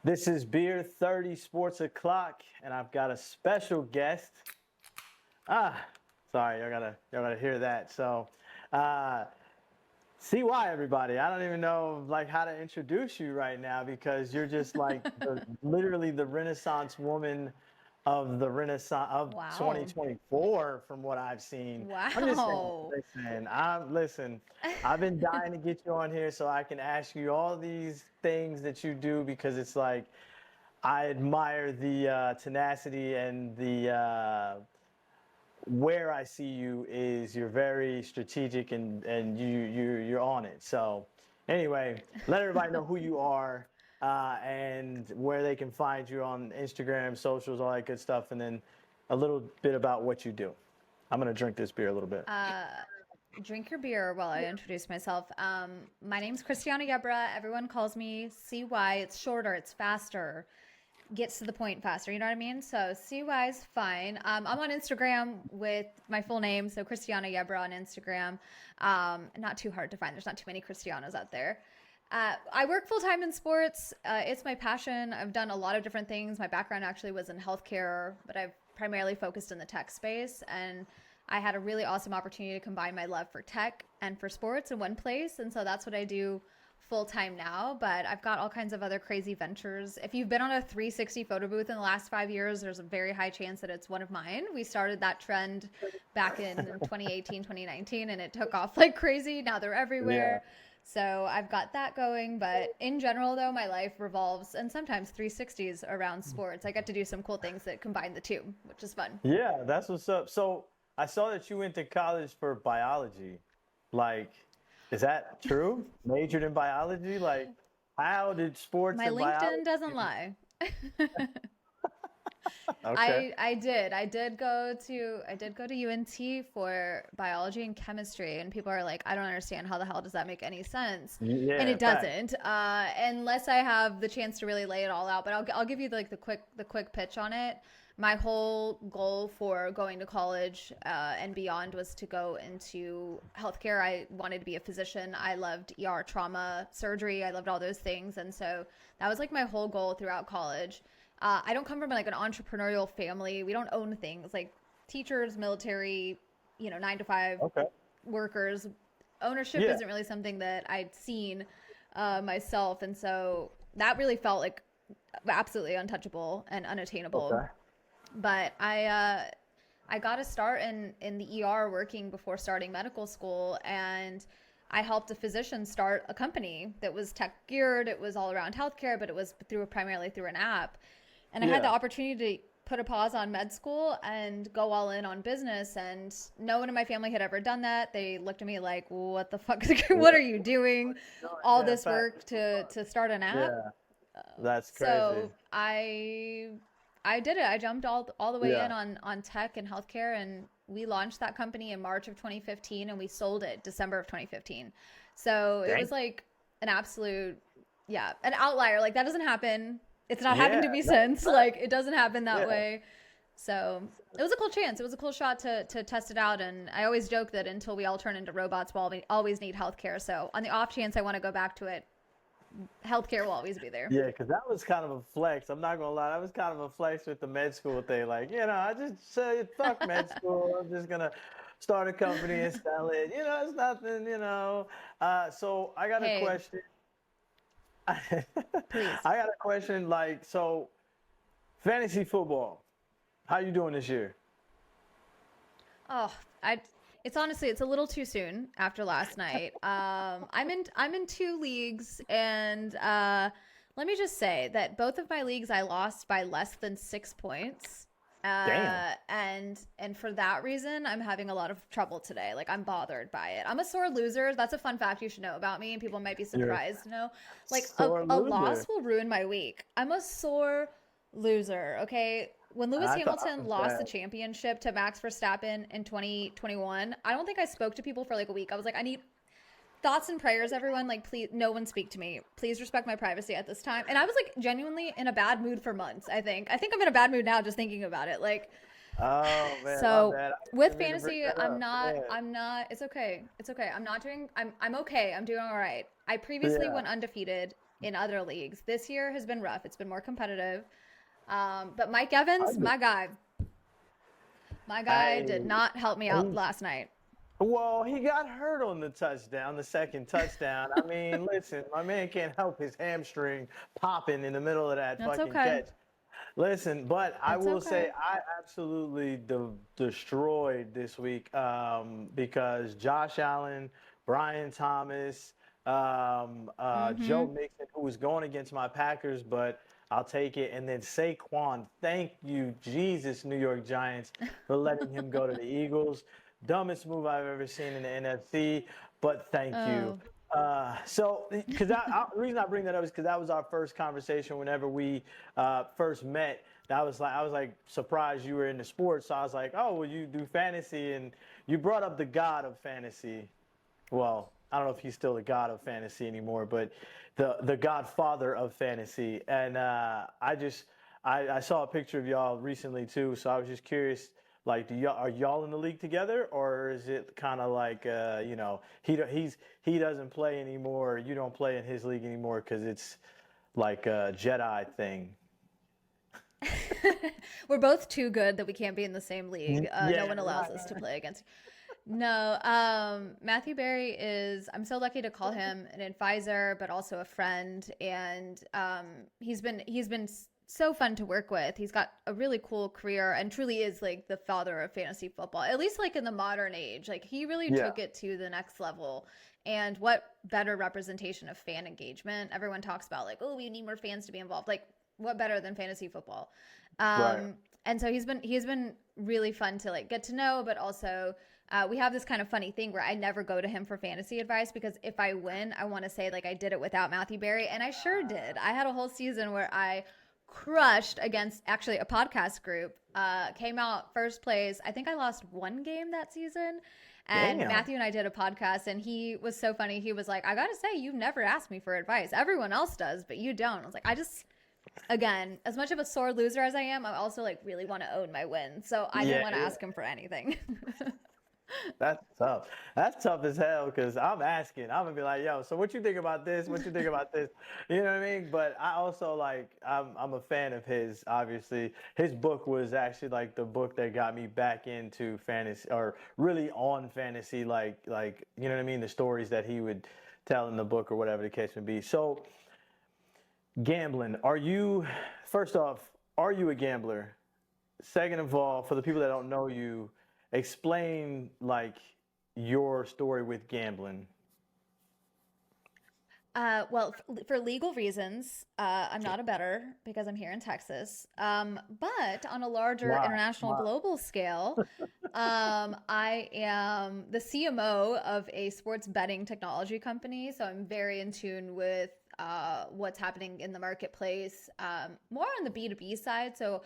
This is Beer 30 Sports O'Clock, and I've got a special guest. Sorry, y'all gotta hear that. So, CY, everybody. I don't even know like how to introduce you right now because you're just like literally the Renaissance woman of the Renaissance of Wow. 2024, from what I've seen. I'm just saying, Wow. listen. I've been dying to get you on here so I can ask you all these things that you do because it's like I admire the tenacity and the where I see you is you're very strategic and you're on it. So anyway, let everybody know who you are and where they can find you on Instagram, socials, all that good stuff, and then a little bit about what you do. I'm gonna drink this beer a little bit. Drink your beer while I introduce myself. My name's Christiana Yebra. Everyone calls me CY. It's shorter, it's faster, gets to the point faster. You know what I mean? So CY is fine. I'm on Instagram with my full name, so Christiana Yebra on Instagram. Not too hard to find. There's not too many Christianas out there. I work full-time in sports. It's my passion. I've done a lot of different things. My background actually was in healthcare, but I've primarily focused in the tech space. And I had a really awesome opportunity to combine my love for tech and for sports in one place. And so that's what I do full-time now. But I've got all kinds of other crazy ventures. If you've been on a 360 photo booth in the last 5 years, there's a very high chance that it's one of mine. We started that trend back in 2018, 2019, and it took off like crazy. Now they're everywhere. Yeah. So I've got that going, but in general though, my life revolves and sometimes 360s around sports. I get to do some cool things that combine the two, which is fun. Yeah, that's what's up. So I saw that you went to college for biology. Like, is that true? Majored in biology? Like, how did sports My and LinkedIn biology? doesn't lie. Okay. I did go to UNT for biology and chemistry, and people are like, I don't understand, how the hell does that make any sense? And Yeah, it fact. doesn't, unless I have the chance to really lay it all out. But I'll give you like the quick pitch on it. My whole goal for going to college and beyond was to go into healthcare. I wanted to be a physician. I loved ER, trauma, surgery. I loved all those things, and so that was like my whole goal throughout college. I don't come from like an entrepreneurial family. We don't own things like teachers, military, 9 to 5 Okay. workers. Ownership Yeah. isn't really something that I'd seen myself. And so that really felt like absolutely untouchable and unattainable. Okay. But I got to start in the ER working before starting medical school, and I helped a physician start a company that was tech geared. It was all around healthcare, but it was primarily through an app. And I had the Yeah. opportunity to put a pause on med school and go all in on business. And no one in my family had ever done that. They looked at me like, what the fuck? What are you doing? All Yeah, this fact. work to start an app? Yeah. That's crazy. So I did it. I jumped all the way in Yeah. on tech and healthcare, and we launched that company in March of 2015, and we sold it December of 2015. So it Dang. was like an absolute, yeah, an outlier. Like that doesn't happen. It's not happened to Yeah. me No, since. fact. Like it doesn't happen that Yeah. way. So it was a cool chance. It was a cool shot to test it out. And I always joke that until we all turn into robots, we always need healthcare. So on the off chance I want to go back to it, healthcare will always be there. Yeah, because that was kind of a flex. I'm not gonna lie, that was kind of a flex with the med school thing. Like, I just say fuck med school. I'm just gonna start a company and sell it. It's nothing. So I got a Hey, question. I please. got a question. Like, so fantasy football, how you doing this year? Oh, I it's honestly it's a little too soon after last night. I'm in 2 leagues, and let me just say that both of my leagues I lost by less than 6 points. Damn. And for that reason, I'm having a lot of trouble today. Like I'm bothered by it. I'm a sore loser. That's a fun fact you should know about me, and people might be You're a surprised to know. Like sore a loss loser. will ruin my week. I'm a sore loser. Okay. When Lewis I thought I Hamilton was lost the bad. championship to Max Verstappen in 2021, I don't think I spoke to people for like a week. I was like, I need thoughts and prayers, everyone. Like, please, no one speak to me. Please respect my privacy at this time. And I was like genuinely in a bad mood for months, I think. I think I'm in a bad mood now just thinking about it. Like, Oh man, my so bad. I with didn't mean to bring fantasy, that I'm up. not, Yeah. I'm not, it's okay. It's okay. I'm not doing, I'm okay. I'm doing all right. I previously Yeah. went undefeated in other leagues. This year has been rough. It's been more competitive. But Mike Evans, my guy I, did not help me out last night. well, he got hurt on the touchdown, the second touchdown. I mean, listen, my man can't help his hamstring popping in the middle of that That's fucking okay. catch. Listen, but I It's will say okay. I absolutely destroyed this week because Josh Allen, Brian Thomas, Joe Mm-hmm. Mixon, who was going against my Packers, but I'll take it. And then Saquon, thank you, Jesus, New York Giants, for letting him go to the Eagles. Dumbest move I've ever seen in the NFC, but thank you. Oh. Because the reason I bring that up is because that was our first conversation whenever we first met. I was like surprised you were into sports. So I was like, oh, well, you do fantasy, and you brought up the god of fantasy. Well, I don't know if he's still the god of fantasy anymore, but the godfather of fantasy. And I saw a picture of y'all recently too, so I was just curious. Like, are y'all in the league together, or is it kind of like he doesn't play anymore, you don't play in his league anymore because it's like a Jedi thing? We're both too good that we can't be in the same league. No Yeah, one allows us to right. play against. No, Matthew Berry is, I'm so lucky to call him an advisor, but also a friend. And he's been so fun to work with. He's got a really cool career and truly is like the father of fantasy football, at least like in the modern age. Like he really Yeah, took it to the next level. And what better representation of fan engagement? Everyone talks about like, oh, we need more fans to be involved. Like, what better than fantasy football? right. And so he's been really fun to like get to know, but also we have this kind of funny thing where I never go to him for fantasy advice because if I win, I want to say like I did it without Matthew Berry, and I sure did. I had a whole season where I crushed against actually a podcast group. Came out first place. I think I lost one game that season. And Damn. Matthew and I did a podcast, and he was so funny. He was like, I gotta say, you've never asked me for advice. Everyone else does, but you don't. I was like, again, as much of a sore loser as I am, I also like really want to own my win. So I didn't Yeah, want to yeah. ask him for anything. That's tough. That's tough as hell because I'm asking. I'm gonna be like, yo, so what you think about this? What you think about this? You know what I mean? But I also like I'm a fan of his, obviously. His book was actually like the book that got me back into fantasy or really on fantasy, like you know what I mean? The stories that he would tell in the book or whatever the case may be. So gambling, first off, are you a gambler? Second of all, for the people that don't know you, explain like your story with gambling. Well, for legal reasons, I'm not a bettor because I'm here in Texas. But on a larger Why? international Why? global scale, I am the CMO of a sports betting technology company. So I'm very in tune with what's happening in the marketplace, more on the B2B side. So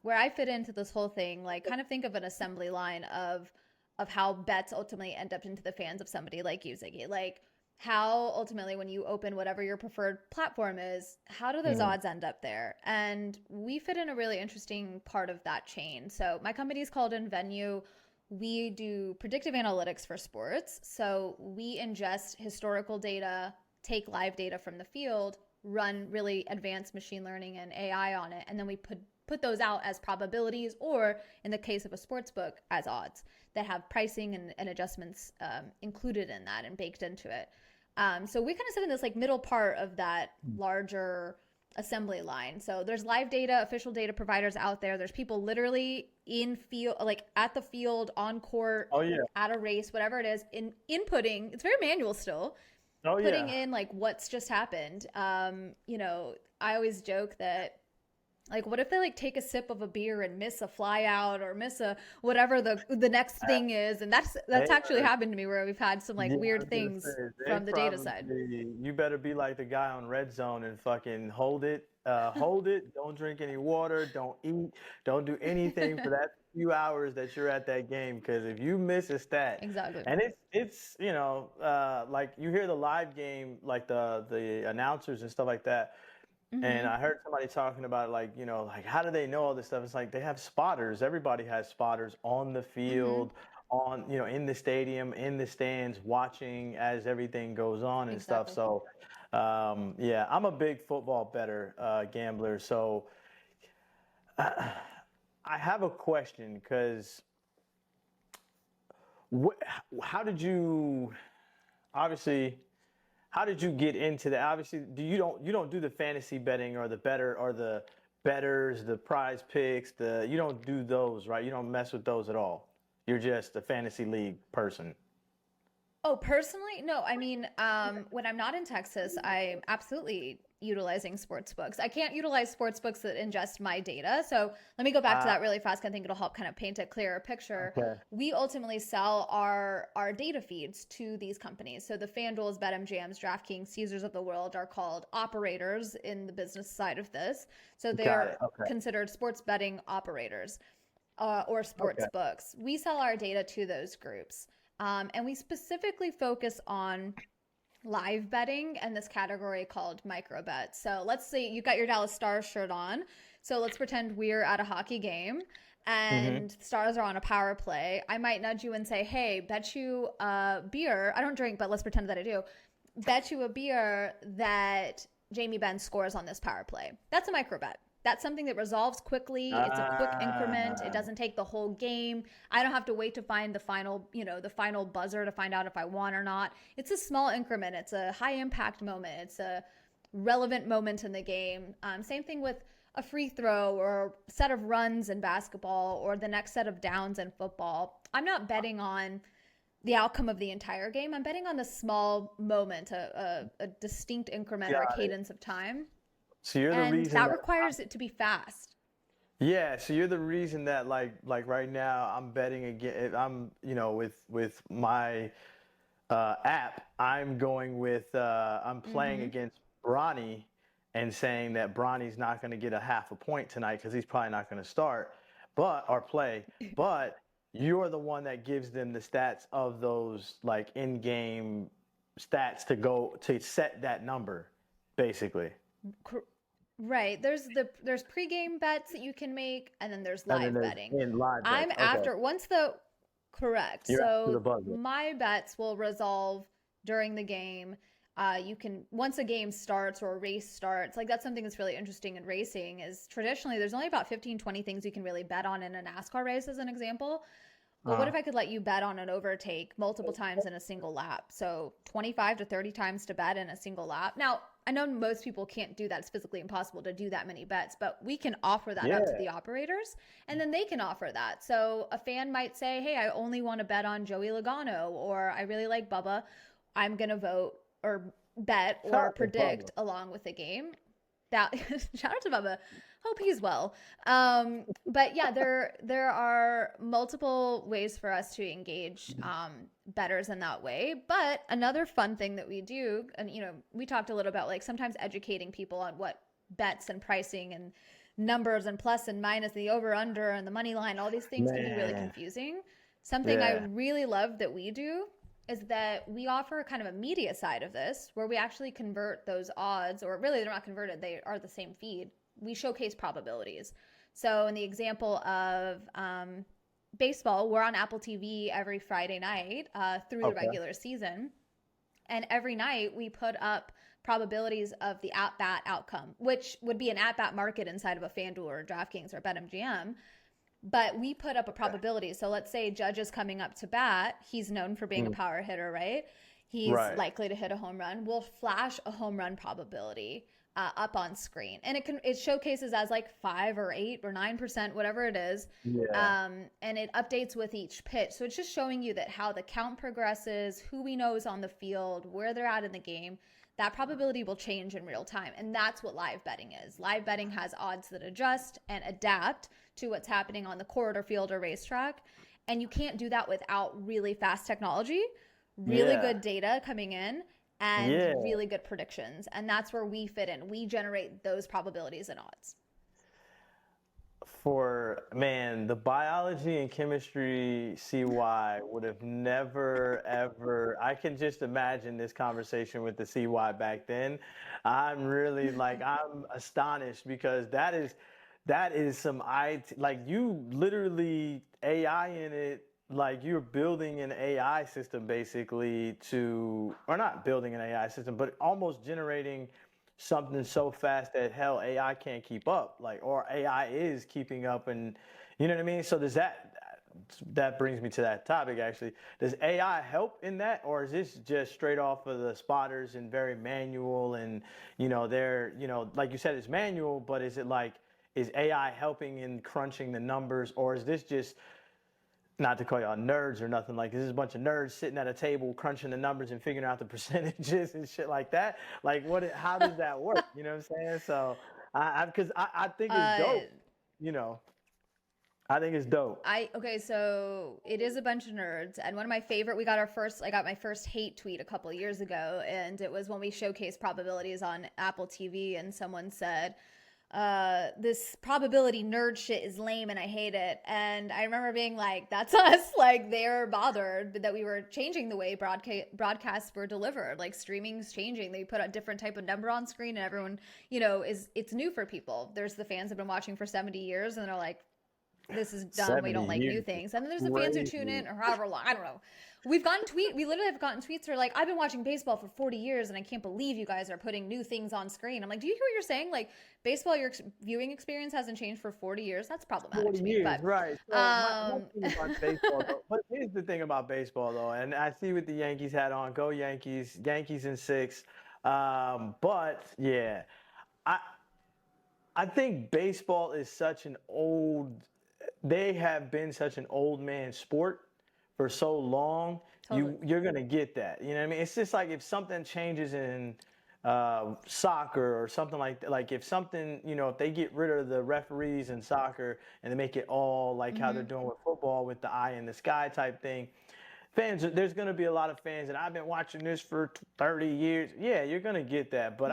where I fit into this whole thing, like kind of think of an assembly line of how bets ultimately end up into the fans of somebody like you, Ziggy. Like how ultimately when you open whatever your preferred platform is, how do those Mm, odds end up there? And we fit in a really interesting part of that chain. So my company is called InVenue. We do predictive analytics for sports. So we ingest historical data, take live data from the field, run really advanced machine learning and AI on it, and then we put those out as probabilities, or in the case of a sports book, as odds that have pricing and adjustments included in that and baked into it. So we kind of sit in this like middle part of that larger assembly line. So there's live data, official data providers out there. There's people literally in field, like at the field, on court, oh yeah. at a race, whatever it is, in inputting. It's very manual still, Oh putting yeah. in like what's just happened. I always joke that like what if they like take a sip of a beer and miss a fly out or miss a whatever the next Uh, thing is, and that's They actually are, happened to me where we've had some like yeah, I weird was gonna things say they from the data side. probably you better be like the guy on Red Zone and fucking hold it, don't drink any water, don't eat, don't do anything for that few hours that you're at that game. Because if you miss a stat, Exactly. and it's like you hear the live game, like the announcers and stuff like that. And Mm-hmm. I heard somebody talking about like, like how do they know all this stuff? It's like they have spotters. Everybody has spotters on the Mm-hmm. field, in the stadium, in the stands, watching as everything goes on and stuff. Exactly. So Yeah, I'm a big football bettor, gambler. So I have a question because how did you obviously how did you get into that? Obviously, you don't do the fantasy betting or the better or the betters, the prize picks, you don't do those, right? You don't mess with those at all. You're just a fantasy league person. Oh, personally, no. I mean, when I'm not in Texas, I'm absolutely utilizing sports books. I can't utilize sports books that ingest my data. So let me go back to Uh, that really fast, 'cause I think it'll help kind of paint a clearer picture. okay. We ultimately sell our data feeds to these companies. So the FanDuel's, BetMGM's, DraftKings, Caesars of the world are called operators in the business side of this. So Got it. they're Okay. considered sports betting operators, or Okay. sports books. We sell our data to those groups. And we specifically focus on live betting and this category called micro bets. So let's say you got your Dallas Stars shirt on. So let's pretend we're at a hockey game Mm-hmm. and the Stars are on a power play. I might nudge you and say, hey, bet you a beer. I don't drink, but let's pretend that I do. Bet you a beer that Jamie Benn scores on this power play. That's a micro bet. That's something that resolves quickly. It's a quick increment. It Ah, doesn't take the whole game. I don't have to wait to find the final, the final buzzer to find out if I won or not. It's a small increment. It's a high impact moment. It's a relevant moment in the game. Same thing with a free throw or set of runs in basketball or the next set of downs in football. I'm not betting on the outcome of the entire game. I'm betting on the small moment, a distinct increment or a got it. cadence of time. So you're the And reason that that requires it to be fast. yeah, so you're the reason that like right now I'm betting again. I'm with my app. I'm going with I'm playing Hmm. against Bronny and saying that Bronny's not going to get a half a point tonight because he's probably not going to start, but or play. But you're the one that gives them the stats of those like in-game stats to go to set that number, basically. Right. There's pregame bets that you can make, and then there's And then live there's betting. in live I'm bets. Okay, after once the correct. you're after the So buzzer. my bets will resolve during the game. You can once a game starts or a race starts, like that's something that's really interesting in racing is traditionally there's only about 15, 20 things you can really bet on in a NASCAR race as an example. Well, what Uh, if I could let you bet on an overtake multiple times in a single lap? So 25 to 30 times to bet in a single lap. Now, I know most people can't do that. It's physically impossible to do that many bets, but we can offer that up to yeah. the operators and then they can offer that. So a fan might say, hey, I only want to bet on Joey Logano or I really like Bubba. I'm going to vote or bet Shout or out to Bubba. predict along with the game. That shout out to Bubba. Hope he's well. But yeah, there are multiple ways for us to engage bettors in that way. But another fun thing that we do, and we talked a little about like sometimes educating people on what bets and pricing and numbers and plus and minus the over under and the money line, all these things can be really Man. confusing. Something I Yeah. really love that we do is that we offer kind of a media side of this where we actually convert those odds, or really they're not converted, they are the same feed. We showcase probabilities. So in the example of baseball, we're on Apple TV every Friday night through the Okay. regular season. And every night we put up probabilities of the at bat outcome, which would be an at bat market inside of a FanDuel or DraftKings or BetMGM. But we put up a probability. So let's say Judge is coming up to bat. He's known for being a Mm, power hitter, right? He's right. likely to hit a home run. We'll flash a home run probability up on screen, and it showcases as like 5 or 8 or 9%, whatever it is, Yeah. and it updates with each pitch. So it's just showing you that how the count progresses, who we know is on the field, where they're at in the game. That probability will change in real time, and that's what live betting is. Live betting has odds that adjust and adapt to what's happening on the court or field or racetrack, and you can't do that without really fast technology, really Yeah. good data coming in, and Yeah. really good predictions. And that's where we fit in. We generate those probabilities and odds. For man, the biology and chemistry CY would have never ever. I can just imagine this conversation with the CY back then. I'm really like I'm astonished because that is some I like you literally AI in it like you're building an AI system basically to, or not building an AI system, but almost generating something so fast that hell AI can't keep up, like, or AI is keeping up, and you know what I mean. So does that brings me to that topic actually. Does AI help in that, or is this just straight off of the spotters and very manual, and they're like you said, it's manual, but is it like, is AI helping in crunching the numbers, or is this just, not to call y'all nerds or nothing, like this is a bunch of nerds sitting at a table crunching the numbers and figuring out the percentages and shit like that? Like how does that work? You know what I'm saying? So I think it's Uh, dope. You know, I think it's dope. Okay, so it is a bunch of nerds, and one of my favorite, I got my first hate tweet a couple of years ago, and it was when we showcased probabilities on Apple TV, and someone said, this probability nerd shit is lame and I hate it. And I remember being like, that's us. Like, they're bothered that we were changing the way broadcasts were delivered. Like, streaming's changing. They put a different type of number on screen, and everyone, it's new for people. There's the fans have been watching for 70 years, and they're like, this is dumb. We don't like new things. And then there's the fans who tune in, or however long, I don't know. We literally have gotten tweets that are like, I've been watching baseball for 40 years and I can't believe you guys are putting new things on screen. I'm like, do you hear what you're saying? Like, baseball, your viewing experience hasn't changed for 40 years. That's problematic 40 to me. years, But, right. So my thing about baseball, though, but here's the thing about baseball, though, and I see with the Yankees hat on, go Yankees, Yankees in 6. But yeah, I I think baseball is they have been such an old man sport for so long. totally. You're gonna get that. You know what I mean? It's just like if something changes in soccer or something like that. Like if something, if they get rid of the referees in soccer and they make it all like how they're doing with football with the eye in the sky type thing, there's going to be a lot of fans, and I've been watching this for 30 years. Yeah, you're going to get that, but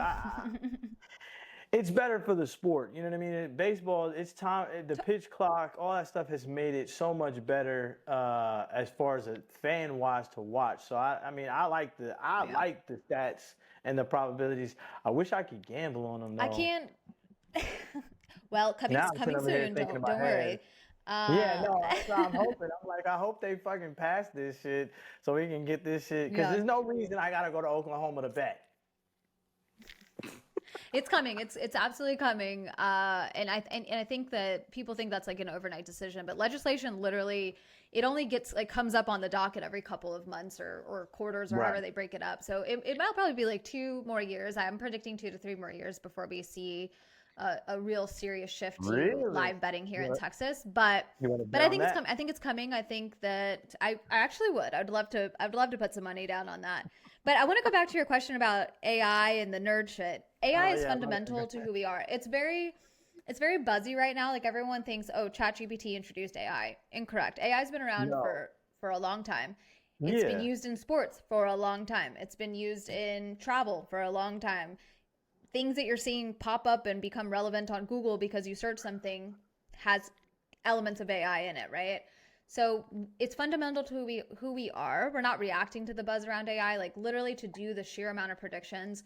it's better for the sport. You know what I mean? Baseball, it's time. The pitch clock, all that stuff has made it so much better as far as a fan wise to watch. So I mean, I like the stats and the probabilities. I wish I could gamble on them though. I can't. Well, coming soon. Don't worry. Yeah, no, that's what I'm hoping. I'm like, I hope they fucking pass this shit so we can get this shit. Because there's no reason I gotta go to Oklahoma to bet. It's coming. It's absolutely coming. And I think that people think that's like an overnight decision, but legislation literally, it only comes up on the docket every couple of months or quarters or however they break it up. So it might probably be like 2 more years. I'm predicting 2 to 3 more years before we see a real serious shift to live betting here in Texas. But I think it's coming. I think it's coming. I think that I actually would. I'd love to put some money down on that. But I want to go back to your question about AI and the nerd shit. AI is fundamental to who we are. It's very buzzy right now. Like everyone thinks, oh, ChatGPT introduced AI. Incorrect. AI's been around for a long time. It's been used in sports for a long time. It's been used in travel for a long time. Things that you're seeing pop up and become relevant on Google because you search something has elements of AI in it, right? So it's fundamental to who we are. We're not reacting to the buzz around AI, like literally to do the sheer amount of predictions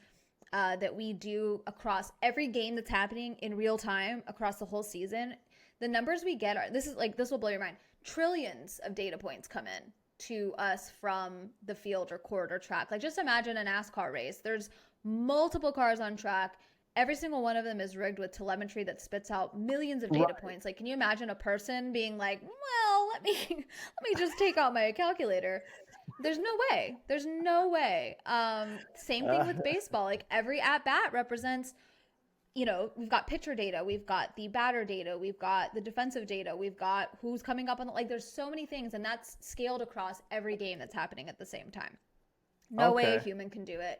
that we do across every game that's happening in real time across the whole season. The numbers we get this will blow your mind. Trillions of data points come in to us from the field or court or track. Like just imagine a NASCAR race. There's multiple cars on track. Every single one of them is rigged with telemetry that spits out millions of data points. Like, can you imagine a person being like, well, let me just take out my calculator? There's no way. There's no way. Same thing with baseball. Like every at bat represents, we've got pitcher data, we've got the batter data, we've got the defensive data, we've got who's coming up on there's so many things, and that's scaled across every game that's happening at the same time. No way a human can do it.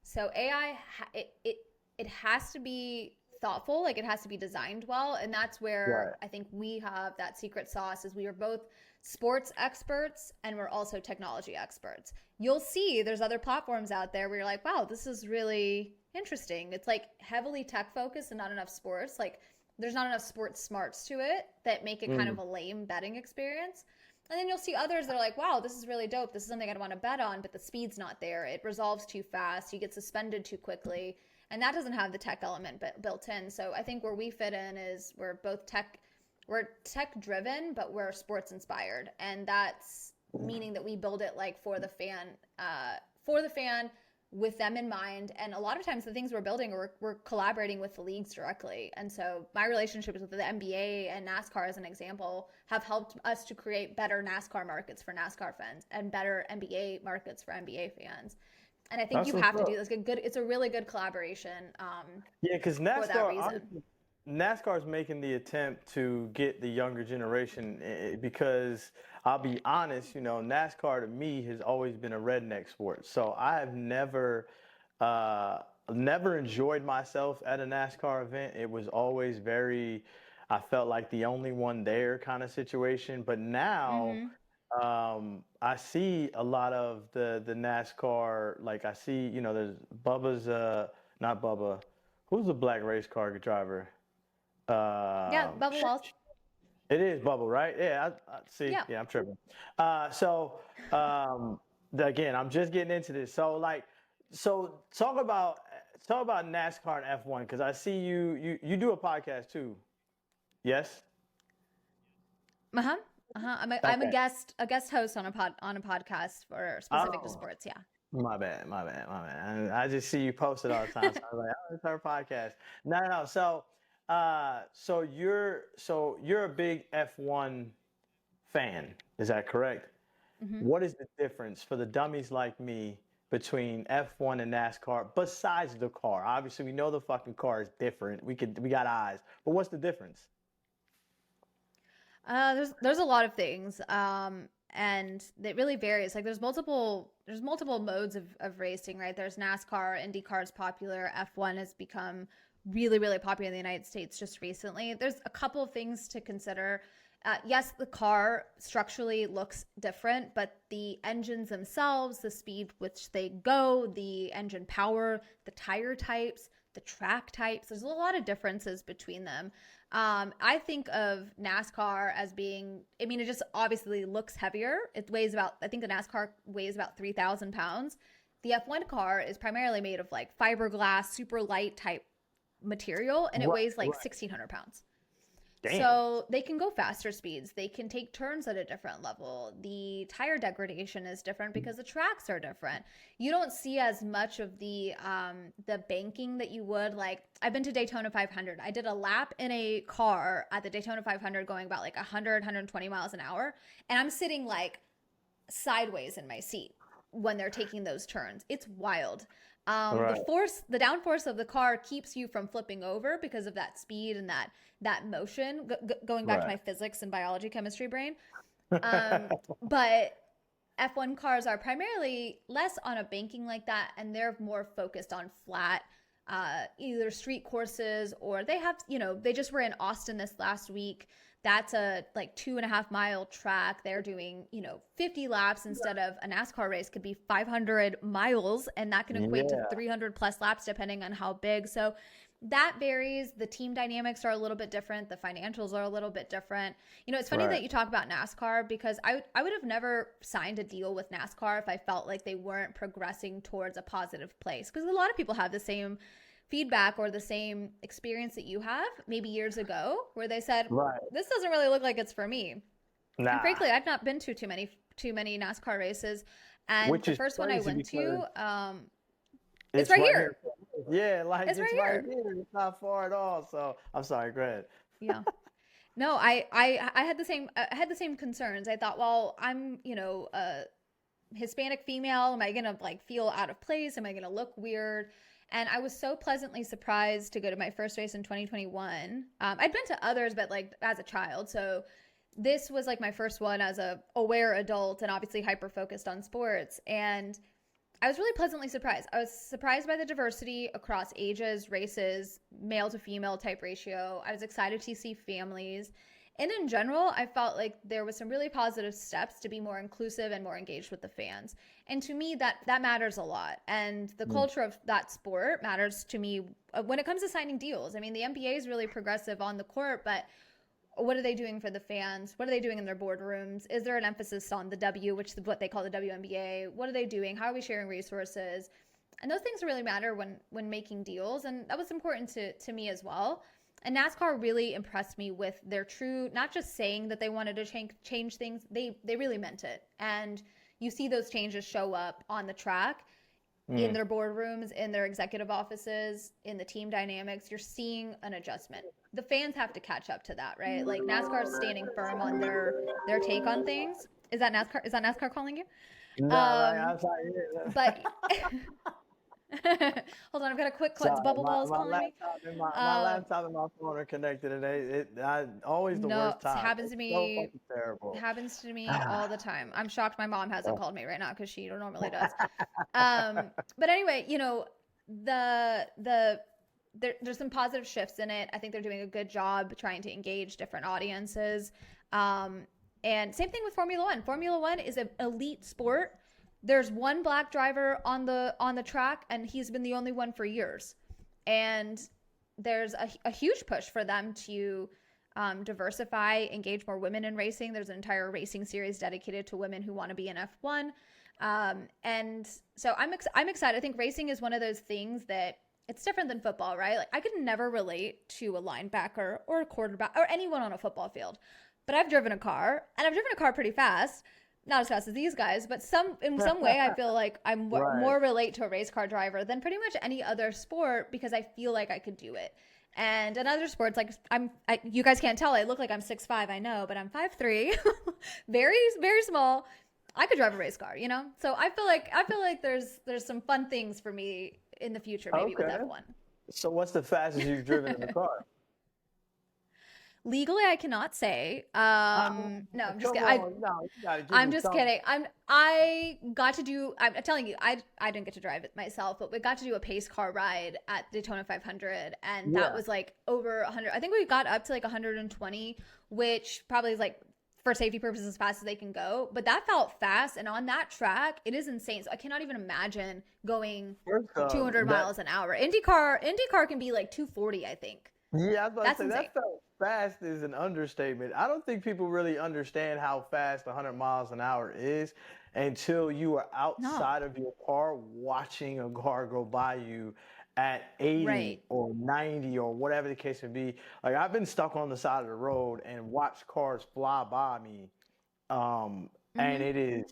So AI, it has to be thoughtful, like it has to be designed well, and that's where I think we have that secret sauce. Is we are both sports experts and we're also technology experts. You'll see there's other platforms out there where you're like, wow, this is really interesting. It's like heavily tech focused and not enough sports. Like there's not enough sports smarts to it that make it kind of a lame betting experience. And then you'll see others that are like, wow, this is really dope. This is something I'd want to bet on, but the speed's not there. It resolves too fast. You get suspended too quickly. And that doesn't have the tech element built in. So I think where we fit in is we're both tech we're tech driven, but we're sports inspired. And that's meaning that we build it like for the fan, with them in mind. And a lot of times the things we're building, we're collaborating with the leagues directly. And so my relationships with the NBA and NASCAR, as an example, have helped us to create better NASCAR markets for NASCAR fans and better NBA markets for NBA fans. And I think you have to do this. It's a really good collaboration. Yeah, because for that reason. NASCAR is making the attempt to get the younger generation because I'll be honest, NASCAR to me has always been a redneck sport. So I have never enjoyed myself at a NASCAR event. It was always I felt like the only one there kind of situation. But now I see a lot of the NASCAR, like I see, there's Bubba's, not Bubba, who's the black race car driver? Yeah, Bubba Walls. It is Bubba, right? Yeah, I see. Yeah, I'm tripping. Again, I'm just getting into this. So talk about NASCAR and F1 because I see you do a podcast too. Yes. I'm a guest host on a podcast for specific to sports. Yeah. My bad. I just see you post it all the time. So I was like, it's our podcast. No. So you're a big F1 fan, is that correct? What is the difference for the dummies like me between F1 and NASCAR besides the car? Obviously, we know the fucking car is different. We got eyes, but what's the difference? There's a lot of things, and it really varies. Like there's multiple modes of racing, right? There's NASCAR, IndyCar is popular, F1 has become really, really popular in the United States just recently. There's a couple of things to consider. Yes, the car structurally looks different, but the engines themselves, the speed which they go, the engine power, the tire types, the track types, there's a lot of differences between them. I think of NASCAR as being, it just obviously looks heavier. I think the NASCAR weighs about 3,000 pounds. The F1 car is primarily made of like fiberglass, super light type material, and it weighs like 1,600 pounds. Damn. So they can go faster speeds. They can take turns at a different level. The tire degradation is different because the tracks are different. You don't see as much of the banking that you would. Like I've been to Daytona 500. I did a lap in a car at the Daytona 500 going about like 100, 120 miles an hour. And I'm sitting like sideways in my seat when they're taking those turns. It's wild. The downforce of the car keeps you from flipping over because of that speed and that motion, going back to my physics and biology chemistry brain. But F1 cars are primarily less on a banking like that, and they're more focused on flat, either street courses or they just were in Austin this last week. That's a like 2.5 mile track. They're doing, 50 laps instead of a NASCAR race could be 500 miles. And that can equate to 300 plus laps depending on how big. So that varies. The team dynamics are a little bit different. The financials are a little bit different. It's funny that you talk about NASCAR because I would have never signed a deal with NASCAR if I felt like they weren't progressing towards a positive place. Because a lot of people have the same feedback or the same experience that you have maybe years ago where they said, this doesn't really look like it's for me. Nah. And frankly, I've not been to too many NASCAR races. And the first one I went to, it's right here. Yeah, like it's right here. It's not far at all. So I'm sorry, go ahead. Yeah. No, I had the same concerns. I thought, well, I'm, a Hispanic female. Am I going to like feel out of place? Am I going to look weird? And I was so pleasantly surprised to go to my first race in 2021. I'd been to others, but like as a child. So this was like my first one as a aware adult and obviously hyper-focused on sports. And I was really pleasantly surprised. I was surprised by the diversity across ages, races, male to female type ratio. I was excited to see families. And in general, I felt like there was some really positive steps to be more inclusive and more engaged with the fans. And to me, that matters a lot. And the culture of that sport matters to me when it comes to signing deals. I mean, the NBA is really progressive on the court, but what are they doing for the fans? What are they doing in their boardrooms? Is there an emphasis on the W, which is what they call the WNBA? What are they doing? How are we sharing resources? And those things really matter when making deals. And that was important to me as well. And NASCAR really impressed me with their true, not just saying that they wanted to change things, they really meant it. And you see those changes show up on the track, in their boardrooms, in their executive offices, in the team dynamics. You're seeing an adjustment. The fans have to catch up to that, right? Like NASCAR is standing firm on their take on things. Is that NASCAR? Is that NASCAR calling you? No, right. I'm sorry. But hold on, I've got a quick Sorry, bubble balls my calling me. laptop and my laptop and my phone are connected, and always the No, worst it time. happens to It's so me. fucking terrible. Happens to me all the time. I'm shocked my mom hasn't called me right now because she normally does. But anyway, there's some positive shifts in it. I think they're doing a good job trying to engage different audiences. And same thing with Formula One. Formula One is an elite sport. There's one black driver on the track, and he's been the only one for years. And there's a huge push for them to diversify, engage more women in racing. There's an entire racing series dedicated to women who want to be in F1. And so I'm excited. I think racing is one of those things that it's different than football, right? Like I could never relate to a linebacker or a quarterback or anyone on a football field. But I've driven a car, and I've driven a car pretty fast. Not as fast as these guys, but in some way I feel like I'm more relate to a race car driver than pretty much any other sport because I feel like I could do it. And in other sports, like you guys can't tell, I look like I'm 6'5", I know, but I'm 5'3", very, very small. I could drive a race car, So I feel like there's some fun things for me in the future, maybe with F1. So what's the fastest you've driven in a car? Legally, I cannot say. No, I'm just kidding. I'm just kidding. I'm telling you, I didn't get to drive it myself, but we got to do a pace car ride at Daytona 500, and that was like over 100. I think we got up to like 120, which probably is like for safety purposes as fast as they can go. But that felt fast, and on that track, it is insane. So I cannot even imagine going 200 miles an hour. IndyCar can be like 240, I think. Yeah, I was about to say, that felt fast is an understatement. I don't think people really understand how fast 100 miles an hour is until you are outside of your car watching a car go by you at 80 or 90 or whatever the case may be. Like I've been stuck on the side of the road and watched cars fly by me. And it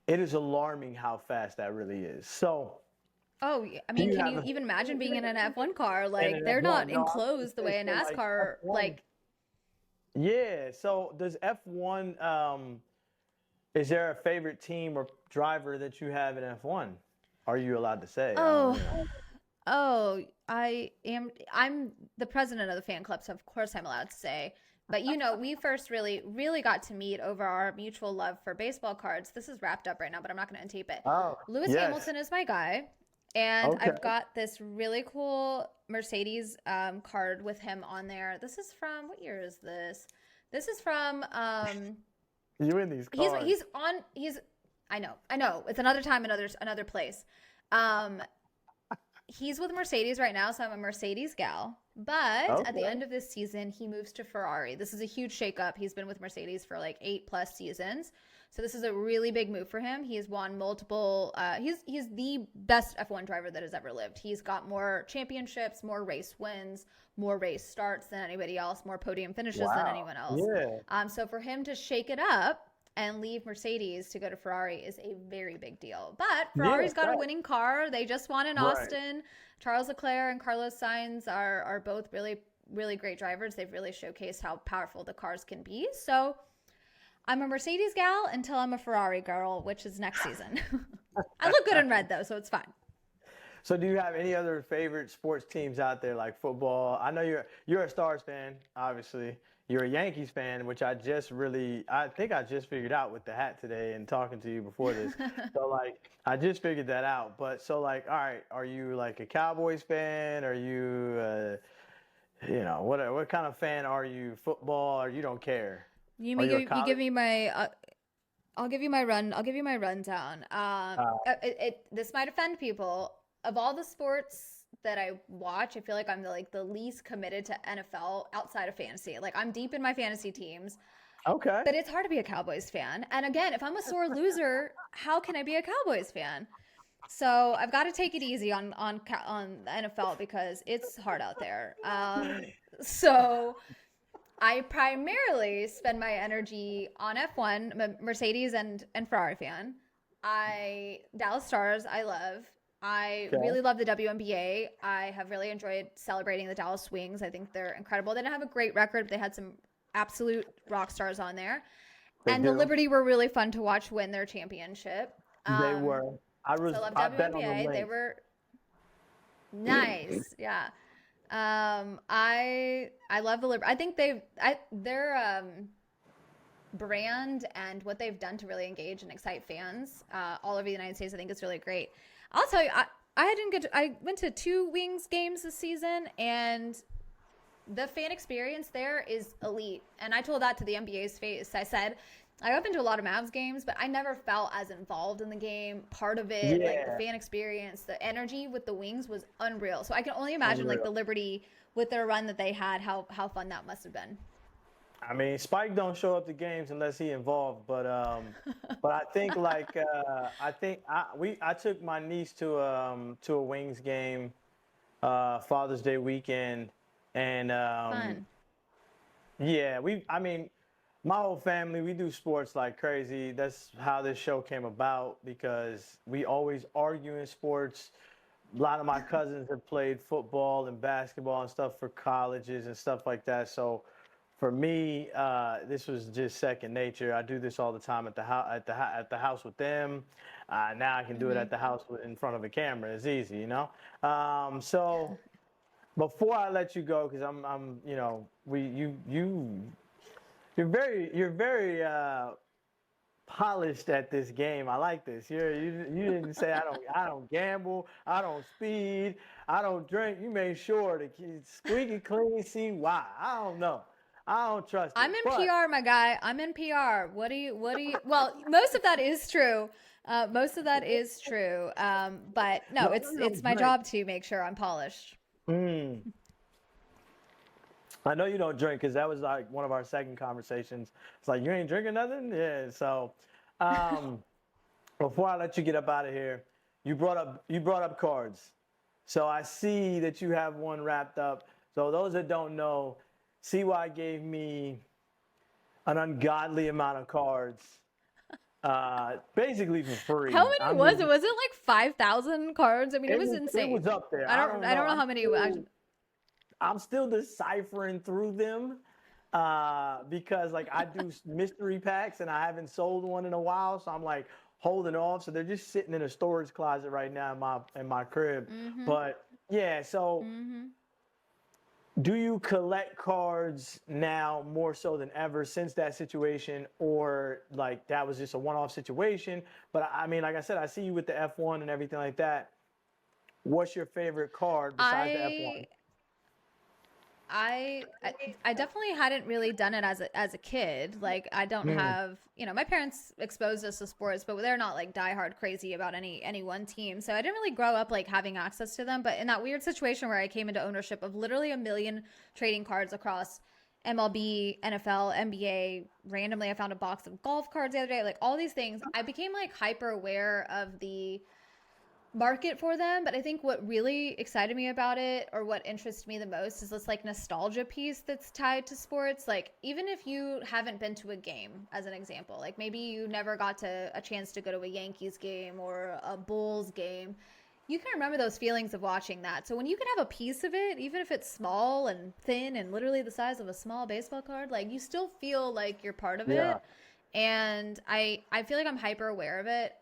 is alarming how fast that really is. So oh, I mean, can you even imagine being in an F1 car? Like, they're not enclosed the way a NASCAR, like... Yeah, so does F1, is there a favorite team or driver that you have in F1? Are you allowed to say? I'm the president of the fan club, so of course I'm allowed to say. But, we first really, really got to meet over our mutual love for baseball cards. This is wrapped up right now, but I'm not going to untape it. Oh, Lewis Hamilton is my guy. And I've got this really cool Mercedes card with him on there. This is from, what year is this? This is from... you in these cards. I know. It's another time, another place. He's with Mercedes right now, so I'm a Mercedes gal. But at the end of this season, he moves to Ferrari. This is a huge shakeup. He's been with Mercedes for like 8+ seasons. So this is a really big move for him. He has won multiple, he's the best F1 driver that has ever lived. He's got more championships, more race wins, more race starts than anybody else, more podium finishes than anyone else. Yeah. So for him to shake it up and leave Mercedes to go to Ferrari is a very big deal. But Ferrari's got a winning car. They just won in Austin. Charles Leclerc and Carlos Sainz are both really, really great drivers. They've really showcased how powerful the cars can be. So I'm a Mercedes gal until I'm a Ferrari girl, which is next season. I look good in red, though, so it's fine. So do you have any other favorite sports teams out there, like football? I know you're a Stars fan, obviously. You're a Yankees fan, which I think I just figured out with the hat today and talking to you before this. So, like, I just figured that out. But so, like, all right, are you, like, a Cowboys fan? Are you, what kind of fan are you? Football, or you don't care? You give me my I'll give you my rundown. This might offend people. Of all the sports that I watch, I feel like I'm the least committed to NFL outside of fantasy. Like I'm deep in my fantasy teams. Okay. But it's hard to be a Cowboys fan. And again, if I'm a sore loser, how can I be a Cowboys fan? So I've got to take it easy on the NFL because it's hard out there. So I primarily spend my energy on F1. I'm a Mercedes and Ferrari fan. Dallas Stars, I love. I Okay. really love the WNBA. I have really enjoyed celebrating the Dallas Wings. I think they're incredible. They didn't have a great record, but they had some absolute rock stars on there. They And the do. Liberty were really fun to watch win their championship. They were. So I love I bet on the WNBA. They Lynx. were nice. Yeah. I love the Liberty. I think their brand and what they've done to really engage and excite fans all over the United States, I think is really great. I'll tell you, I went to 2 Wings games this season, and the fan experience there is elite. And I told that to the NBA's face. I said, I went into a lot of Mavs games, but I never felt as involved in the game. Part of it, like the Yeah. fan experience, the energy with the Wings was unreal. So I can only imagine like Unreal. the Liberty with their run that they had, how fun that must have been. I mean, Spike don't show up to games unless he involved, but I think like I took my niece to a Wings game, Father's Day weekend, and Fun. yeah, I mean, my whole family, we do sports like crazy. That's how this show came about because we always argue in sports. A lot of my cousins have played football and basketball and stuff for colleges and stuff like that. So for me, this was just second nature. I do this all the time at the house at the house with them. Now I can do it at the house in front of a camera. It's easy, you know. So before I let you go, because you know, you're very polished at this game. I like this. You didn't say I don't gamble, I don't speed, I don't drink. You made sure to keep squeaky clean. See why? I don't know. I don't trust I'm it. in But PR, my guy. I'm in PR. What do you, well, most of that is true. Most of that is true. But no, no, it's, no, it's my drink. job to make sure I'm polished. Mm. I know you don't drink because that was like one of our second conversations. It's like you ain't drinking nothing. Yeah. So um, before I let you get up out of here, you brought up cards. So I see that you have one wrapped up. So those that don't know, CY gave me an ungodly amount of cards, basically for free. How many I was it? mean, Was it like 5,000 cards? I mean, it was it insane. was up there. I don't know how many. I'm still deciphering through them because like I do mystery packs and I haven't sold one in a while, so I'm like holding off. So they're just sitting in a storage closet right now in my crib. But yeah, so do you collect cards now more so than ever since that situation, or like that was just a one-off situation? But I mean, like I said, I see you with the F1 and everything like that. What's your favorite card besides the F1? I I definitely hadn't really done it as a kid. Like I don't Mm, have, my parents exposed us to sports, but they're not like diehard crazy about any one team. So I didn't really grow up like having access to them. But in that weird situation where I came into ownership of literally a million trading cards across MLB, NFL, NBA, randomly I found a box of golf cards the other day, like all these things. I became like hyper aware of the market for them. But I think what really excited me about it, or what interests me the most, is this like nostalgia piece that's tied to sports. Like even if you haven't been to a game, as an example, like maybe you never got to a chance to go to a Yankees game or a Bulls game, you can remember those feelings of watching that. So when you can have a piece of it, even if it's small and thin and literally the size of a small baseball card, like you still feel like you're part of yeah, it. And I feel like I'm hyper aware of it.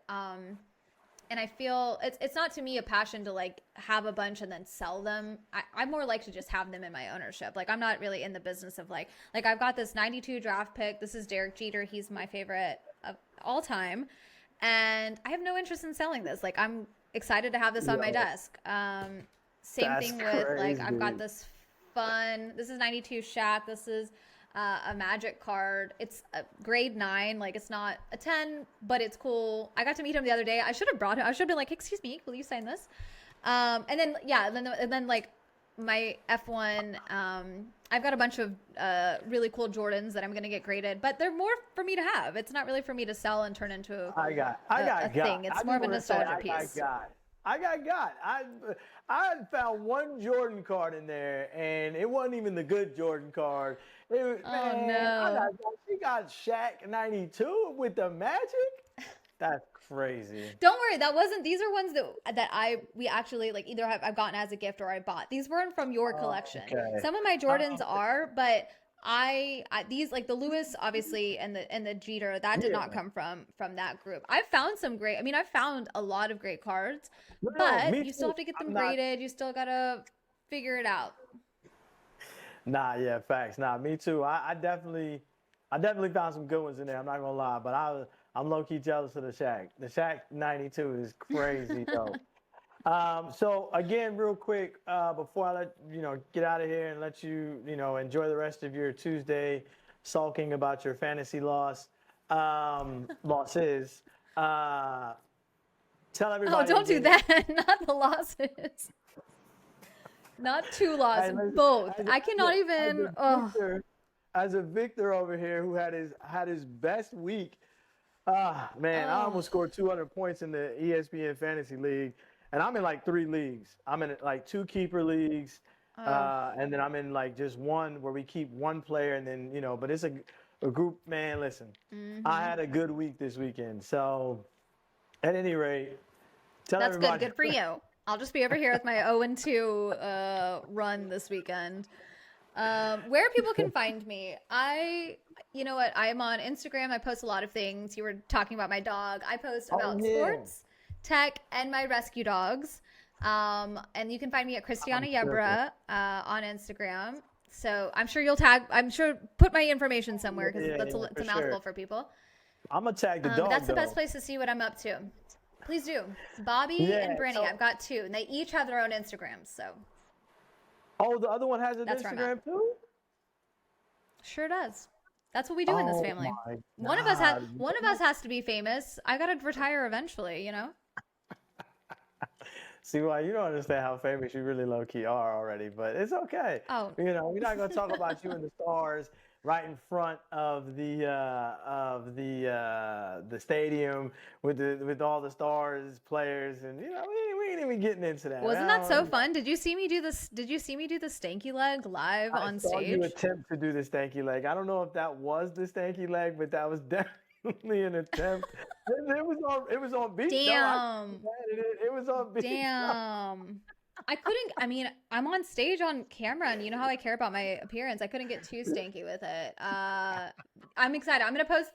And I feel it's not to me a passion to like have a bunch and then sell them. I more like to just have them in my ownership. Like I'm not really in the business of like I've got this 92 draft pick. This is Derek Jeter. He's my favorite of all time. And I have no interest in selling this. Like I'm excited to have this on my yo, desk. Same that's thing with like I've got crazy. this is 92 Shaq. This is a magic card. It's a grade 9. Like it's not a 10, but it's cool. I got to meet him the other day. I should have brought him. I should have been like, excuse me, will you sign this? And then yeah, and then like my F1. I've got a bunch of really cool Jordans that I'm gonna get graded, but they're more for me to have. It's not really for me to sell and turn into I a got. thing. It's I more just of a want to say nostalgia piece. I got. I found one Jordan card in there, and it wasn't even the good Jordan card. Oh Man, no. she got Shaq 92 with the Magic. That's crazy. Don't worry, that wasn't. These are ones that we actually like either I've gotten as a gift or I bought. These weren't from your Oh, collection. okay. Some of my Jordans Oh, are, but I these like the Lewis obviously and the Jeter that did not yeah. come from that group. I found some great. I mean, I found a lot of great cards, No, but me you still too. have to get them I'm not. graded. You still gotta figure it out. Nah, yeah, facts. Nah, me too. I definitely found some good ones in there. I'm not gonna lie, but I'm low key jealous of the Shaq. The Shaq 92 is crazy though. So again, real quick, before I let get out of here and let you enjoy the rest of your Tuesday, sulking about your fantasy losses. Tell Oh, everybody don't do again. that. Not the losses. Not two Hey, losses. listen, Both. as I cannot as even. a Oh. victor, as a victor over here who had his best week. Ah, man, I Oh. almost scored 200 points in the ESPN Fantasy League, and I'm in like 3 leagues. I'm in like 2 keeper leagues, Oh. and then I'm in like just one where we keep one player, and then but it's a group. Man, listen, I Mm-hmm. had a good week this weekend. So, at any rate, tell That's good. everybody. Good for you. I'll just be over here with my 0-2 run this weekend. Where people can find me, you know what? I'm on Instagram. I post a lot of things. You were talking about my dog. I post Oh about yeah, sports, tech, and my rescue dogs. And you can find me at Christiana I'm tripping. Yebra on Instagram. So I'm sure you'll tag. I'm sure put my information somewhere because Yeah, it's for a mouthful sure. for people. I'm gonna tag the But that's dog the best though. place to see what I'm up to. Please do. Bobby and Yeah. Brittany. So, I've got two, and they each have their own Instagrams. So oh, the other one has an that's where I'm at. Instagram too. Sure does. That's what we do in this Oh family. my One of us God. has to be famous. I gotta retire eventually, you know? See why you don't understand how famous you really low key are already, but it's okay. Oh, We're not gonna talk about you in the stars right in front of the stadium with all the stars, players, and we ain't even getting into that. wasn't that so fun? Did you see me do this? Did you see me do the stanky leg live I on saw you stage? attempt to do the stanky leg. I don't know if that was the stanky leg, but that was definitely an attempt. It was on beat though. Damn. It was on beat. Damn. I couldn't, I mean, I'm on stage on camera and you know how I care about my appearance. I couldn't get too stanky with it. I'm excited. I'm gonna post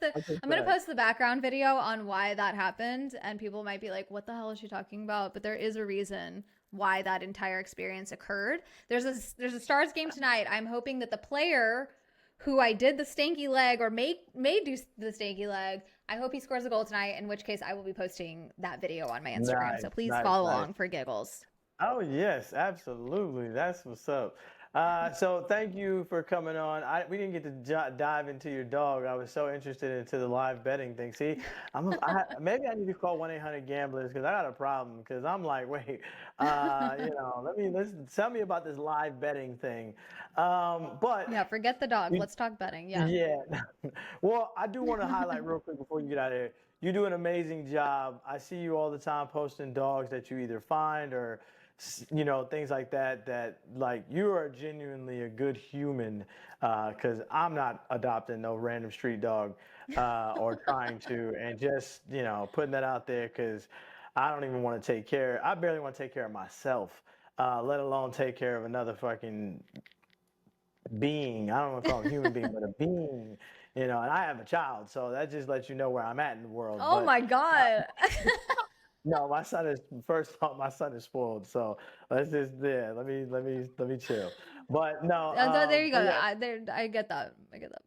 the background video on why that happened and people might be like, what the hell is she talking about? But there is a reason why that entire experience occurred. There's a Stars game tonight. I'm hoping that the player who I did the stanky leg or may do the stanky leg, I hope he scores a goal tonight, in which case I will be posting that video on my Instagram. So please Nice, follow nice. along for giggles. Oh yes, absolutely. That's what's up. So thank you for coming on. We didn't get to dive into your dog. I was so interested into the live betting thing. See, maybe I need to call 1-800-GAMBLERS because I got a problem. Because I'm like, wait, let's tell me about this live betting thing. But Yeah, forget the dog. we, Let's talk betting. Yeah. yeah. Well, I do want to highlight real quick before you get out of here. You do an amazing job. I see you all the time posting dogs that you either find or things like that, that like you are genuinely a good human, because I'm not adopting no random street dog or trying to, and just putting that out there because I don't even want to I barely want to take care of myself, let alone take care of another fucking being. I don't want to call him a human being, but a being. And I have a child, so that just lets you know where I'm at in the world. Oh But my God. no, my son is first off, my son is spoiled. So let's just let me chill. But no, There you go. but yeah, I get that. I get that.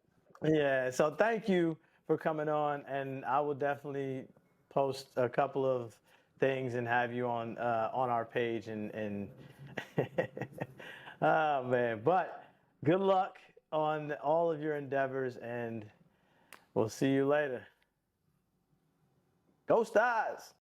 yeah. So thank you for coming on, and I will definitely post a couple of things and have you on our page and oh man. But good luck on all of your endeavors, and we'll see you later. Go Stars!